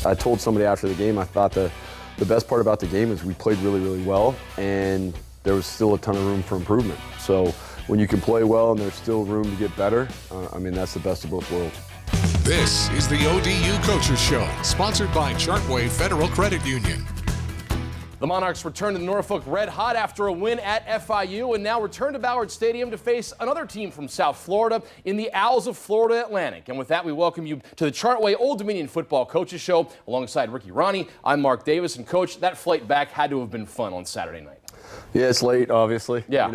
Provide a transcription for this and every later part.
I told somebody after the game, I thought the best part about the game is we played really, really well, and there was still a ton of room for improvement. So when you can play well and there's still room to get better, I mean, that's the best of both worlds. This is the ODU Coaches Show, sponsored by Chartway Federal Credit Union. The Monarchs return to Norfolk red hot after a win at FIU and now return to Ballard Stadium to face another team from South Florida in the Owls of Florida Atlantic. And with that, we welcome you to the Chartway Old Dominion Football Coaches Show alongside Ricky Ronnie. I'm Mark Davis, and Coach, that flight back had to have been fun on Saturday night. Yeah, it's late, obviously. Yeah.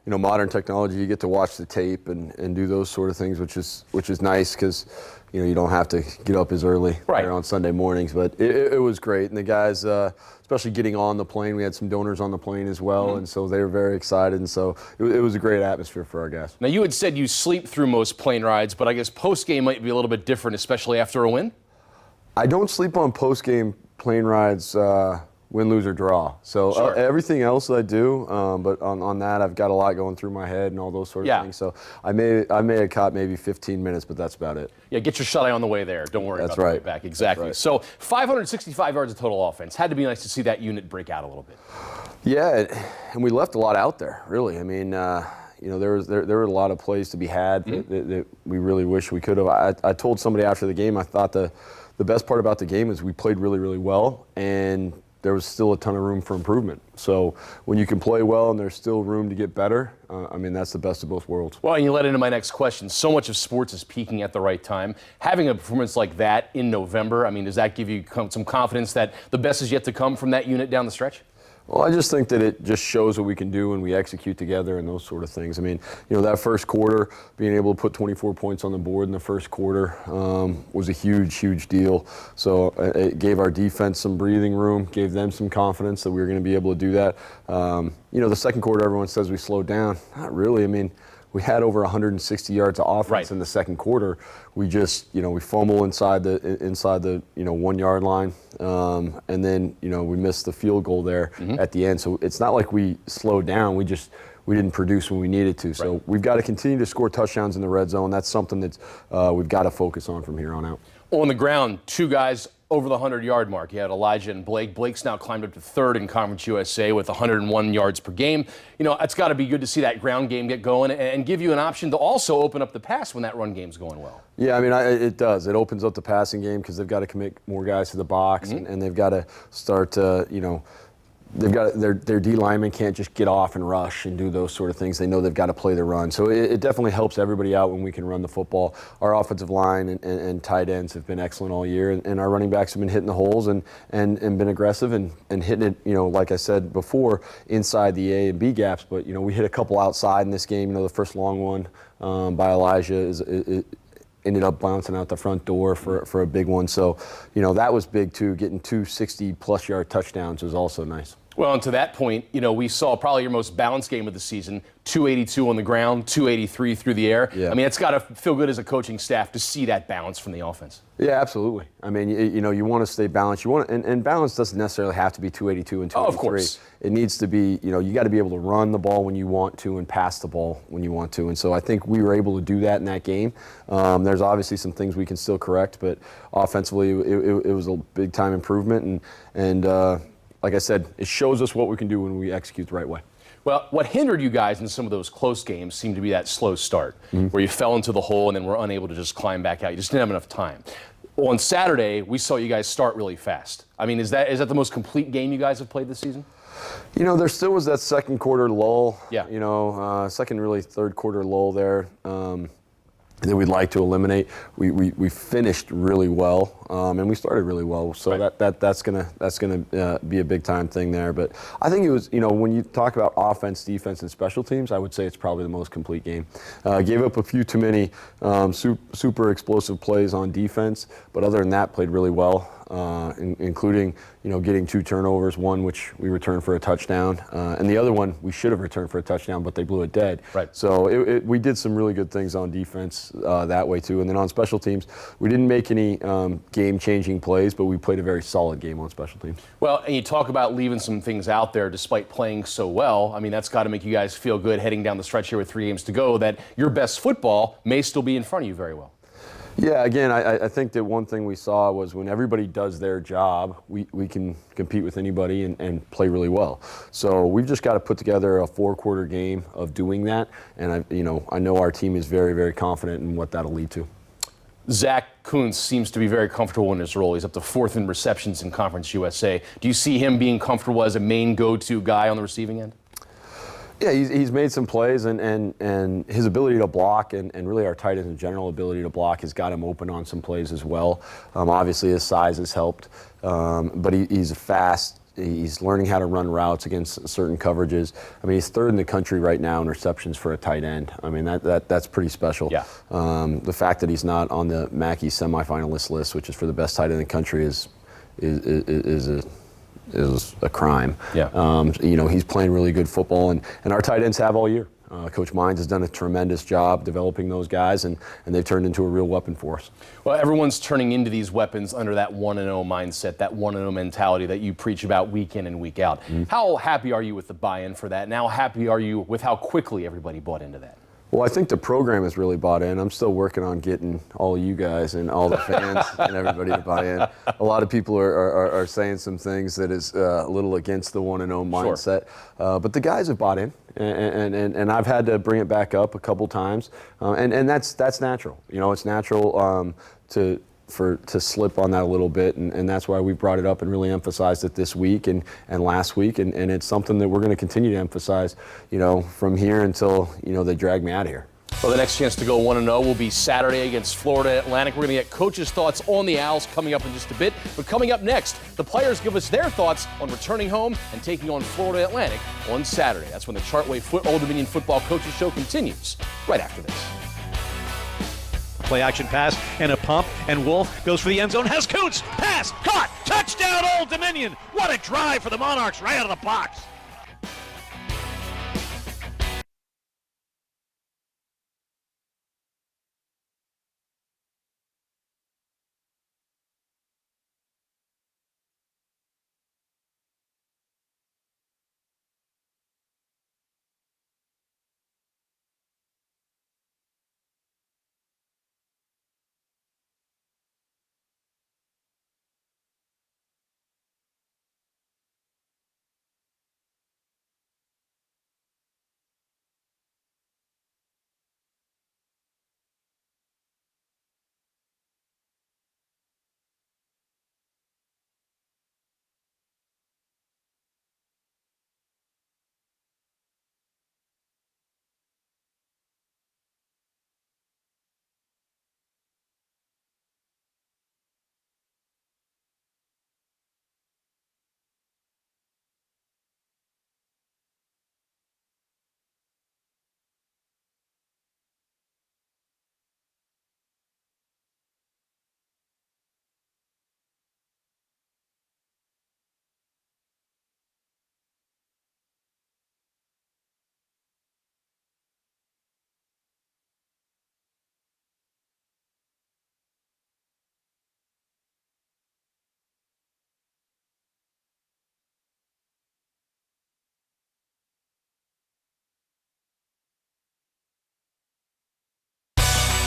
You know, modern technology, you get to watch the tape and do those sort of things, which is nice because, you know, you don't have to get up as early right on Sunday mornings. But it was great, and the guys, especially getting on the plane, we had some donors on the plane as well, and so they were very excited, and so it was a great atmosphere for our guys. Now, you had said you sleep through most plane rides, but I guess post-game might be a little bit different, especially after a win? I don't sleep on post-game plane rides, win, lose, or draw. So sure. Everything else I do, but on that, I've got a lot going through my head and all those sort of things. So I may have caught maybe 15 minutes, but that's about it. Yeah, get your shut eye on the way there. Don't worry that's about right. the way back. Exactly. Right. So 565 yards of total offense. Had to be nice to see that unit break out a little bit. Yeah, and we left a lot out there, really. I mean, you know, there were a lot of plays to be had that we really wish we could have. I told somebody after the game, I thought the best part about the game is we played really, really well, and there was still a ton of room for improvement. So when you can play well and there's still room to get better, I mean, that's the best of both worlds. Well, and you led into my next question. So much of sports is peaking at the right time. Having a performance like that in November, I mean, does that give you some confidence that the best is yet to come from that unit down the stretch? Well, I just think that it just shows what we can do when we execute together and those sort of things. I mean, you know, that first quarter, being able to put 24 points on the board in the first quarter was a huge, huge deal. So it gave our defense some breathing room, gave them some confidence that we were going to be able to do that. You know, the second quarter, everyone says we slowed down. Not really. I mean, we had over 160 yards of offense in the second quarter. We just, you know, we fumble inside the 1 yard line, and then, you know, we missed the field goal there at the end. So it's not like we slowed down. We didn't produce when we needed to. So we've got to continue to score touchdowns in the red zone. That's something that we've got to focus on from here on out. On the ground, two guys over the 100-yard mark. You had Elijah and Blake. Blake's now climbed up to third in Conference USA with 101 yards per game. You know, it's got to be good to see that ground game get going and give you an option to also open up the pass when that run game's going well. Yeah, I mean, it does. It opens up the passing game because they've got to commit more guys to the box, and they've got to start to, you know, they've got their D linemen can't just get off and rush and do those sort of things. They know they've got to play the run. So it definitely helps everybody out when we can run the football. Our offensive line and tight ends have been excellent all year, and our running backs have been hitting the holes and been aggressive and hitting it, you know, like I said before, inside the A and B gaps. But, you know, we hit a couple outside in this game. You know, the first long one by Elijah ended up bouncing out the front door for a big one. So, you know, that was big too. Getting 2 60-plus yard touchdowns was also nice. Well, and to that point, you know, we saw probably your most balanced game of the season, 282 on the ground, 283 through the air. Yeah. I mean, it's got to feel good as a coaching staff to see that balance from the offense. Yeah, absolutely. I mean, you know, you want to stay balanced. And balance doesn't necessarily have to be 282 and 283. Oh, of course. It needs to be, you know, you got to be able to run the ball when you want to and pass the ball when you want to. And so I think we were able to do that in that game. There's obviously some things we can still correct, but offensively, it was a big-time improvement. And like I said, it shows us what we can do when we execute the right way. Well, what hindered you guys in some of those close games seemed to be that slow start, where you fell into the hole and then were unable to just climb back out. You just didn't have enough time. On Saturday, we saw you guys start really fast. I mean, is that the most complete game you guys have played this season? You know, there still was that second quarter lull. Yeah. You know, third quarter lull there. That we'd like to eliminate. We finished really well, and we started really well. So that's gonna be a big time thing there. But I think it was, you know, when you talk about offense, defense, and special teams, I would say it's probably the most complete game. Gave up a few too many super explosive plays on defense, but other than that, played really well. Including, you know, getting 2 turnovers, one which we returned for a touchdown, and the other one we should have returned for a touchdown, but they blew it dead. Right. So we did some really good things on defense that way too. And then on special teams, we didn't make any game-changing plays, but we played a very solid game on special teams. Well, and you talk about leaving some things out there despite playing so well. I mean, that's got to make you guys feel good heading down the stretch here with 3 games to go, that your best football may still be in front of you very well. Yeah, again, I think that one thing we saw was when everybody does their job, we can compete with anybody and play really well. So we've just got to put together a 4-quarter game of doing that, and I know our team is very, very confident in what that'll lead to. Zach Kuntz seems to be very comfortable in his role. He's up to 4th in receptions in Conference USA. Do you see him being comfortable as a main go-to guy on the receiving end? Yeah, he's made some plays, and his ability to block and really our tight end in general ability to block has got him open on some plays as well. Obviously, his size has helped, but he's fast. He's learning how to run routes against certain coverages. I mean, he's 3rd in the country right now in receptions for a tight end. I mean, that's pretty special. Yeah. The fact that he's not on the Mackey semifinalist list, which is for the best tight end in the country, is a crime. Yeah. He's playing really good football, and our tight ends have all year. Coach Mines has done a tremendous job developing those guys, and they've turned into a real weapon for us. Well, everyone's turning into these weapons under that 1-0 mindset, that 1-0 mentality that you preach about week in and week out. Mm-hmm. How happy are you with the buy-in for that? And how happy are you with how quickly everybody bought into that? Well, I think the program has really bought in. I'm still working on getting all of you guys and all the fans and everybody to buy in. A lot of people are saying some things that is a little against the 1-0 mindset. Sure. But the guys have bought in, and I've had to bring it back up a couple times. And that's natural. It's natural to slip on that a little bit, and that's why we brought it up and really emphasized it this week and last week, and it's something that we're going to continue to emphasize, from here until, they drag me out of here. Well, the next chance to go 1-0 will be Saturday against Florida Atlantic. We're going to get coaches' thoughts on the Owls coming up in just a bit. But coming up next, the players give us their thoughts on returning home and taking on Florida Atlantic on Saturday. That's when the Chartway Old Dominion Football Coaches Show continues right after this. Play action pass and a pump, and Wolf goes for the end zone. Has Kuntz. Pass. Caught. Touchdown, Old Dominion. What a drive for the Monarchs right out of the box.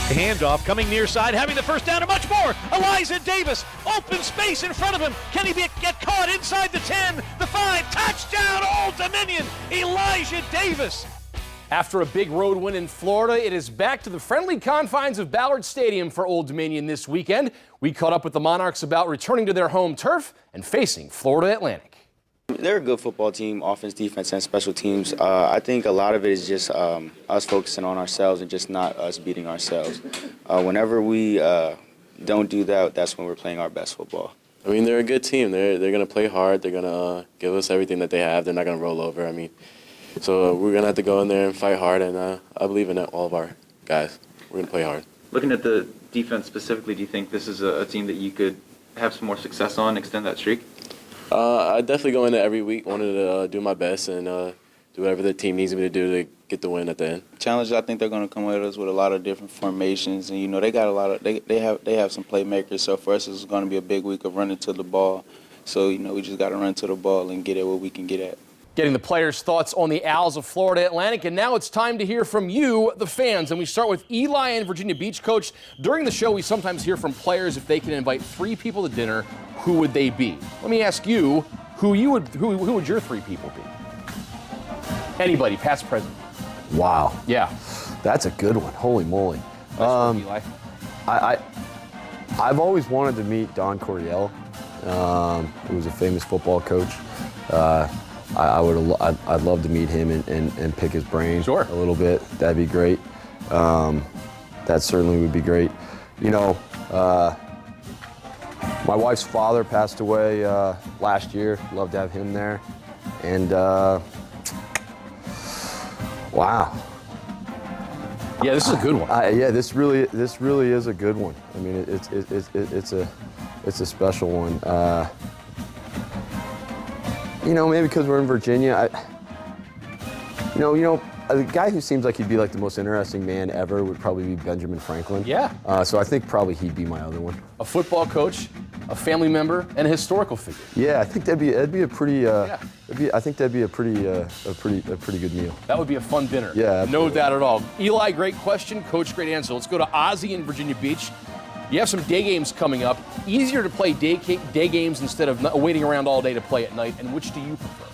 Handoff coming near side, having the first down and much more. Elijah Davis, open space in front of him. Can he get caught inside the 10, the 5? Touchdown, Old Dominion, Elijah Davis. After a big road win in Florida, it is back to the friendly confines of Ballard Stadium for Old Dominion this weekend. We caught up with the Monarchs about returning to their home turf and facing Florida Atlantic. They're a good football team, offense, defense, and special teams. I think a lot of it is just us focusing on ourselves and just not us beating ourselves. Whenever we don't do that, that's when we're playing our best football. I mean, they're a good team. They're going to play hard. They're going to give us everything that they have. They're not going to roll over. I mean, so we're going to have to go in there and fight hard, and I believe in all of our guys. We're going to play hard. Looking at the defense specifically, do you think this is a team that you could have some more success on, extend that streak? I definitely go into every week wanting to do my best and do whatever the team needs me to do to get the win at the end. Challenge, I think they're going to come with us with a lot of different formations, and they got a lot of they have some playmakers. So for us, it's going to be a big week of running to the ball. So we just got to run to the ball and get at what we can get at. Getting the players' thoughts on the Owls of Florida Atlantic. And now it's time to hear from you, the fans. And we start with Eli in Virginia Beach. Coach, during the show, we sometimes hear from players if they can invite 3 people to dinner, who would they be? Let me ask you, who would your 3 people be? Anybody, past, present. Wow. Yeah. That's a good one. Holy moly. Eli. I've always wanted to meet Don Coryell, who was a famous football coach. I'd love to meet him and pick his brain a little bit. That'd be great. That certainly would be great. You know, my wife's father passed away last year. Love to have him there. And wow. Yeah, this is a good one. Yeah, this really is a good one. I mean, it's a special one. You know, maybe because we're in Virginia. You know, a guy who seems like he'd be like the most interesting man ever would probably be Benjamin Franklin. Yeah. So I think probably he'd be my other one. A football coach, a family member, and a historical figure. Yeah, I think that'd be a pretty. I think that'd be a pretty good meal. That would be a fun dinner. Yeah, absolutely. No doubt at all. Eli, great question. Coach, great answer. Let's go to Ozzie in Virginia Beach. You have some day games coming up. Easier to play day games instead of waiting around all day to play at night. And which do you prefer?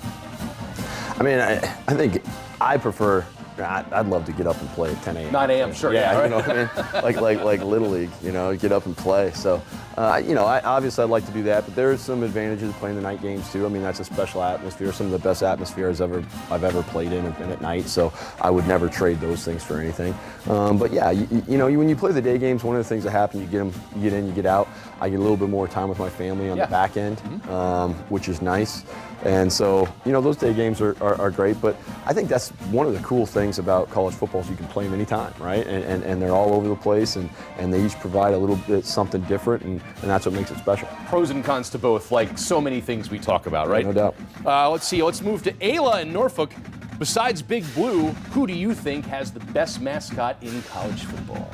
I mean, I think I prefer. I'd love to get up and play at 10 a.m. 9 a.m. Sure. Yeah, right. you know what I mean? Like Little League. You know, get up and play. So, you know, obviously I'd like to do that, but there are some advantages of playing the night games too. I mean, that's a special atmosphere. Some of the best atmospheres I've ever played in have been at night. So I would never trade those things for anything. But yeah, you know, when you play the day games, one of the things that happen, you get in, you get out. I get a little bit more time with my family on the back end, which is nice. And so, you know, those day games are great, but I think that's one of the cool things about college football is you can play them anytime, right? And they're all over the place, and they each provide a little bit something different, and that's what makes it special. Pros and cons to both, like so many things we talk about, right? No doubt. Let's see, let's move to Ayla in Norfolk. Besides Big Blue, who do you think has the best mascot in college football?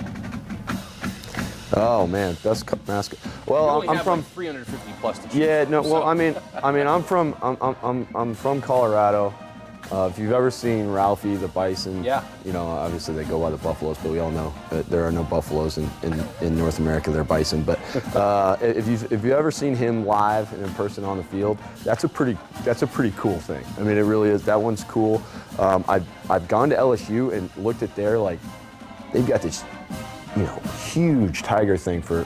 Oh man, best mascot. Well, I'm from like 350 plus to choose. Yeah, no. from, Well, so. I mean, I'm from Colorado. If you've ever seen Ralphie the Bison, you know, obviously they go by the buffaloes, but we all know that there are no buffaloes in North America. They're bison. But if you've ever seen him live and in person on the field, that's a pretty cool thing. I mean, it really is. That one's cool. I've gone to LSU and looked at they've got this, you know, huge tiger thing for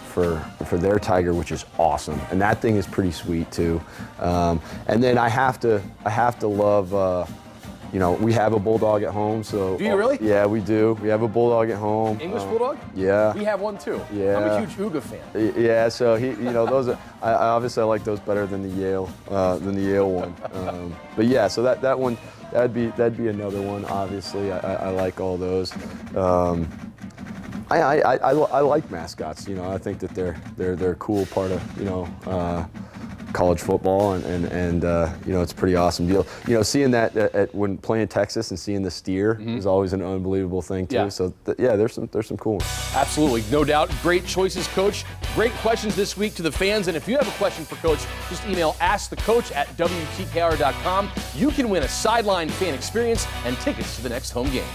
their tiger, which is awesome, and that thing is pretty sweet too. And then I have to love. You know, we have a bulldog at home, so. Do you really? Yeah, we do. We have a bulldog at home. English bulldog? Yeah. We have one too. Yeah. I'm a huge Uga fan. Yeah, so you know, those are. I obviously like those better than the Yale one. But yeah, so that one, that'd be another one. Obviously, I like all those. I like mascots. You know, I think that they're a cool part of, you know, college football, and you know, it's a pretty awesome deal. You know, seeing that when playing Texas and seeing the steer is always an unbelievable thing too. Yeah. So yeah, there's some cool ones. Absolutely, no doubt. Great choices, Coach. Great questions this week to the fans. And if you have a question for Coach, just email askthecoach@wtkr.com. You can win a sideline fan experience and tickets to the next home game.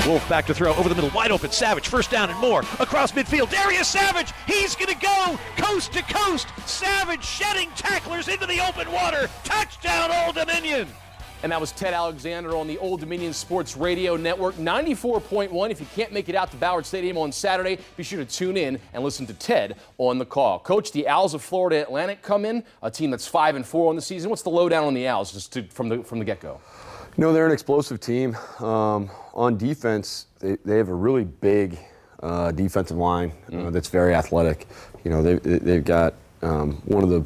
Wolf back to throw over the middle, wide open. Savage, first down and more. Across midfield, Darius Savage. He's going to go coast to coast. Savage shedding tacklers into the open water. Touchdown, Old Dominion. And that was Ted Alexander on the Old Dominion Sports Radio Network, 94.1. If you can't make it out to Ballard Stadium on Saturday, be sure to tune in and listen to Ted on the call. Coach, the Owls of Florida Atlantic come in, a team that's 5-4 on the season. What's the lowdown on the Owls just from the get-go? You know, they're an explosive team. On defense, they have a really big defensive line that's very athletic. You know, they've got one of the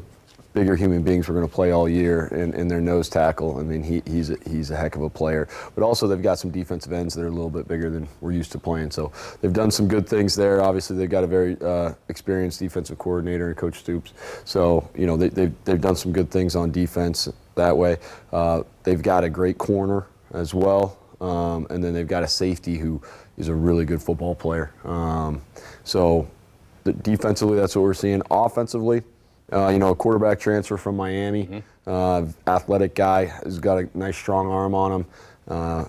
bigger human beings we're going to play all year in their nose tackle. I mean, he's a heck of a player. But also they've got some defensive ends that are a little bit bigger than we're used to playing. So they've done some good things there. Obviously, they've got a very experienced defensive coordinator in Coach Stoops. So, you know, they've done some good things on defense that way. They've got a great corner as well. And then they've got a safety who is a really good football player. So defensively, that's what we're seeing. Offensively, you know, a quarterback transfer from Miami, athletic guy, has got a nice strong arm on him.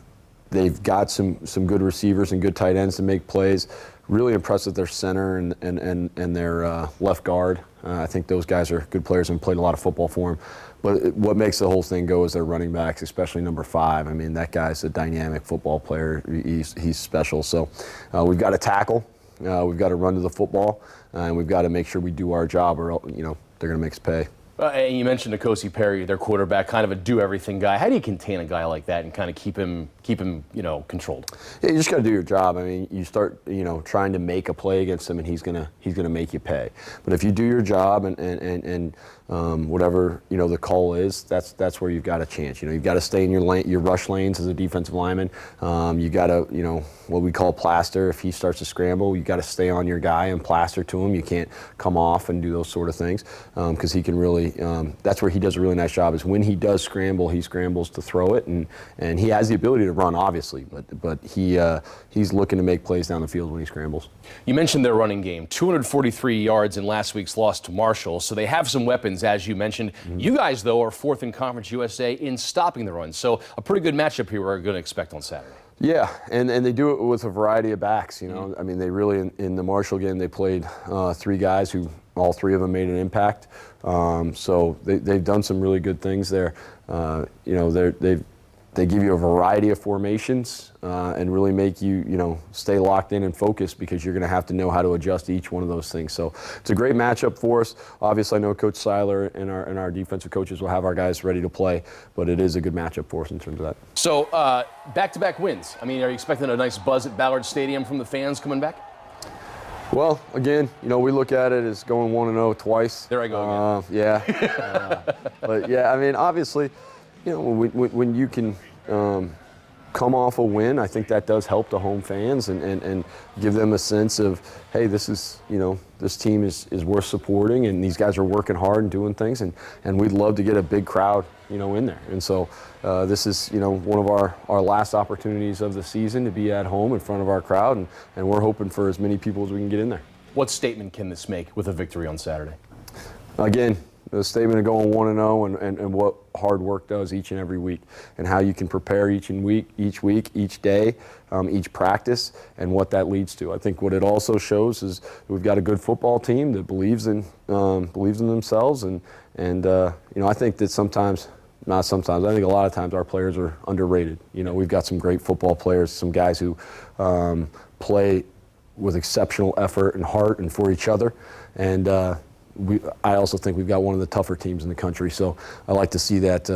They've got some good receivers and good tight ends to make plays. Really impressed with their center and their left guard. I think those guys are good players and played a lot of football for them. But what makes the whole thing go is their running backs, especially number 5. I mean, that guy's a dynamic football player. He's special. So we've got to tackle. We've got to run to the football, and we've got to make sure we do our job, or you know, they're going to make us pay. And you mentioned N'Kosi Perry, their quarterback, kind of a do-everything guy. How do you contain a guy like that and kind of keep him, you know, controlled? Yeah, you just got to do your job. I mean, you start, you know, trying to make a play against him, and he's gonna make you pay. But if you do your job and whatever, you know, the call is, that's where you've got a chance. You know, you've got to stay in your rush lanes as a defensive lineman. You got to, you know, what we call plaster. If he starts to scramble, you got to stay on your guy and plaster to him. You can't come off and do those sort of things because he can really. That's where he does a really nice job. Is when he does scramble, he scrambles to throw it, and he has the ability to run, obviously, but he's looking to make plays down the field when he scrambles. You mentioned their running game, 243 yards in last week's loss to Marshall, so they have some weapons, as you mentioned. You guys, though, are 4th in Conference USA in stopping the run, so a pretty good matchup here we're going to expect on Saturday. Yeah, and they do it with a variety of backs, you know. I mean, they really, in the Marshall game, they played 3 guys who all 3 of them made an impact. So they've done some really good things there. You know, they give you a variety of formations and really make you, you know, stay locked in and focused because you're going to have to know how to adjust to each one of those things. So it's a great matchup for us. Obviously, I know Coach Seiler and our defensive coaches will have our guys ready to play, but it is a good matchup for us in terms of that. So back-to-back wins. I mean, are you expecting a nice buzz at Ballard Stadium from the fans coming back? Well, again, you know, we look at it as going 1-0 twice. There I go again. Yeah. But yeah, I mean, obviously, you know, when you can come off a win, I think that does help the home fans and give them a sense of, hey, this is, you know, this team is worth supporting, and these guys are working hard and doing things, and we'd love to get a big crowd, you know, in there. And so this is, you know, one of our last opportunities of the season to be at home in front of our crowd, and we're hoping for as many people as we can get in there. What statement can this make with a victory on Saturday? Again, the statement of going 1-0 and what hard work does each and every week, and how you can prepare each week, each day, each practice, and what that leads to. I think what it also shows is we've got a good football team that believes in themselves, and you know, I think that not sometimes, I think a lot of times our players are underrated. You know, we've got some great football players, some guys who play with exceptional effort and heart and for each other, and I also think we've got one of the tougher teams in the country, so I like to see that,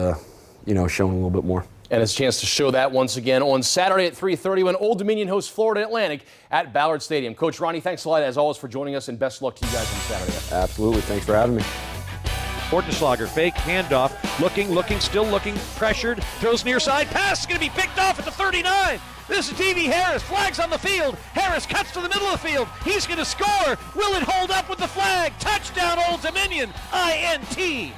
you know, shown a little bit more. And it's a chance to show that once again on Saturday at 3:30 when Old Dominion hosts Florida Atlantic at Ballard Stadium. Coach Ronnie, thanks a lot, as always, for joining us, and best of luck to you guys on Saturday. Absolutely. Thanks for having me. Hortonslogger, fake, handoff, looking, still looking, pressured, throws near side, pass is going to be picked off at the 39. This is TV Harris, flags on the field. Harris cuts to the middle of the field. He's going to score. Will it hold up with the flag? Touchdown, Old Dominion, INT.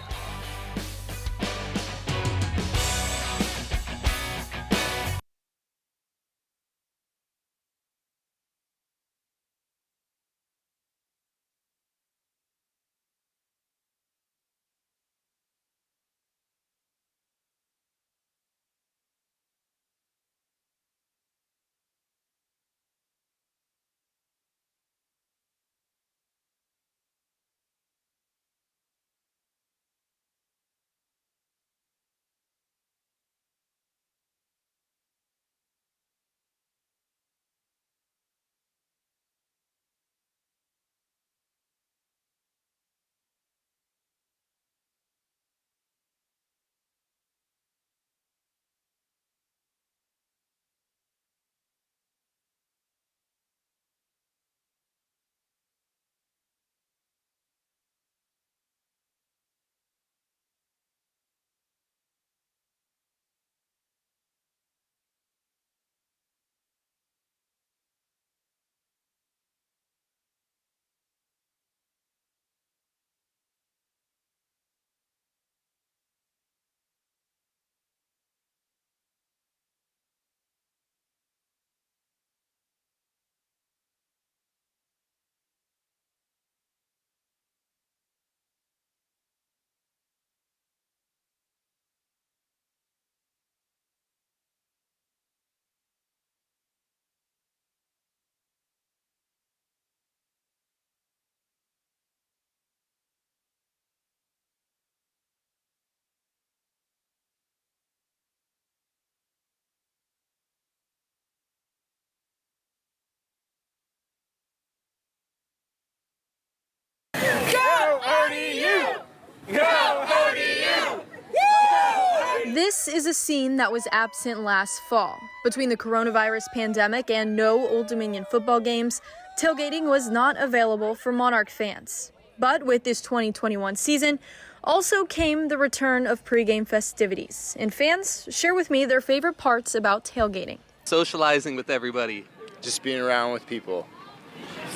This is a scene that was absent last fall. Between the coronavirus pandemic and no Old Dominion football games, tailgating was not available for Monarch fans. But with this 2021 season, also came the return of pregame festivities. And fans share with me their favorite parts about tailgating. Socializing with everybody. Just being around with people.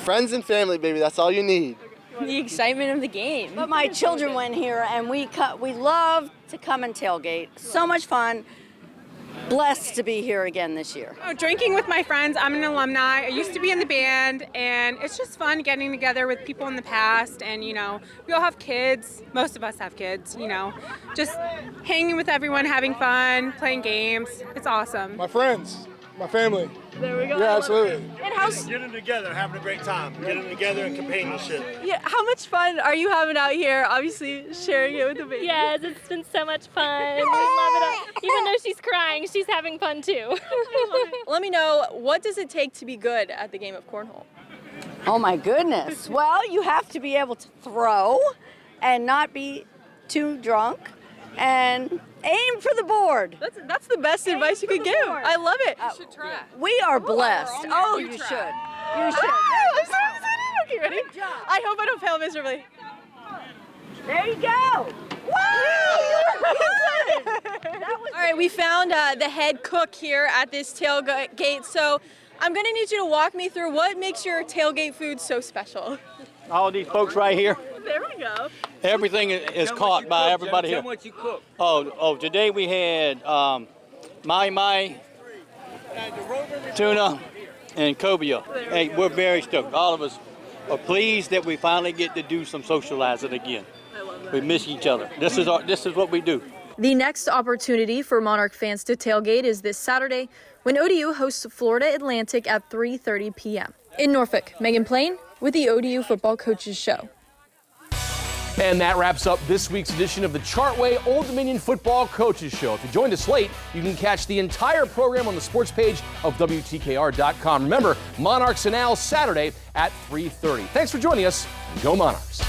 Friends and family, baby, that's all you need. The excitement of the game. But my children went here, and we love to come and tailgate. So much fun. Blessed to be here again this year. Drinking with my friends. I'm an alumni. I used to be in the band, and it's just fun getting together with people in the past. And, we all have kids. Most of us have kids, Just hanging with everyone, having fun, playing games. It's awesome. My friends, my family. There we go. Yeah, absolutely. And how's Getting together, having a great time. Getting together and companionship. Yeah, how much fun are you having out here? Obviously, sharing it with the baby. Yes, it's been so much fun. We love it. Even though she's crying, she's having fun too. Let me know, what does it take to be good at the game of cornhole? Oh my goodness. Well, you have to be able to throw and not be too drunk and aim for the board. That's the best advice you could give. I love it. You should try. We are blessed. Oh, you should. You should. I'm so excited. Okay, ready? Good job. I hope I don't fail miserably. There you go. All right, we found the head cook here at this tailgate, so I'm going to need you to walk me through what makes your tailgate food so special. All these folks right here, There we go. everything is caught by everybody here. Tell what you cook. Oh, today we had mai, tuna, and cobia. Hey, we're very stoked. All of us are pleased that we finally get to do some socializing again. We miss each other. This is what we do. The next opportunity for Monarch fans to tailgate is this Saturday when ODU hosts Florida Atlantic at 3:30 p.m. In Norfolk, Megan Plain with the ODU Football Coaches Show. And that wraps up this week's edition of the Chartway Old Dominion Football Coaches Show. If you joined us late, you can catch the entire program on the sports page of WTKR.com. Remember, Monarchs and Owls Saturday at 3:30. Thanks for joining us. Go Monarchs.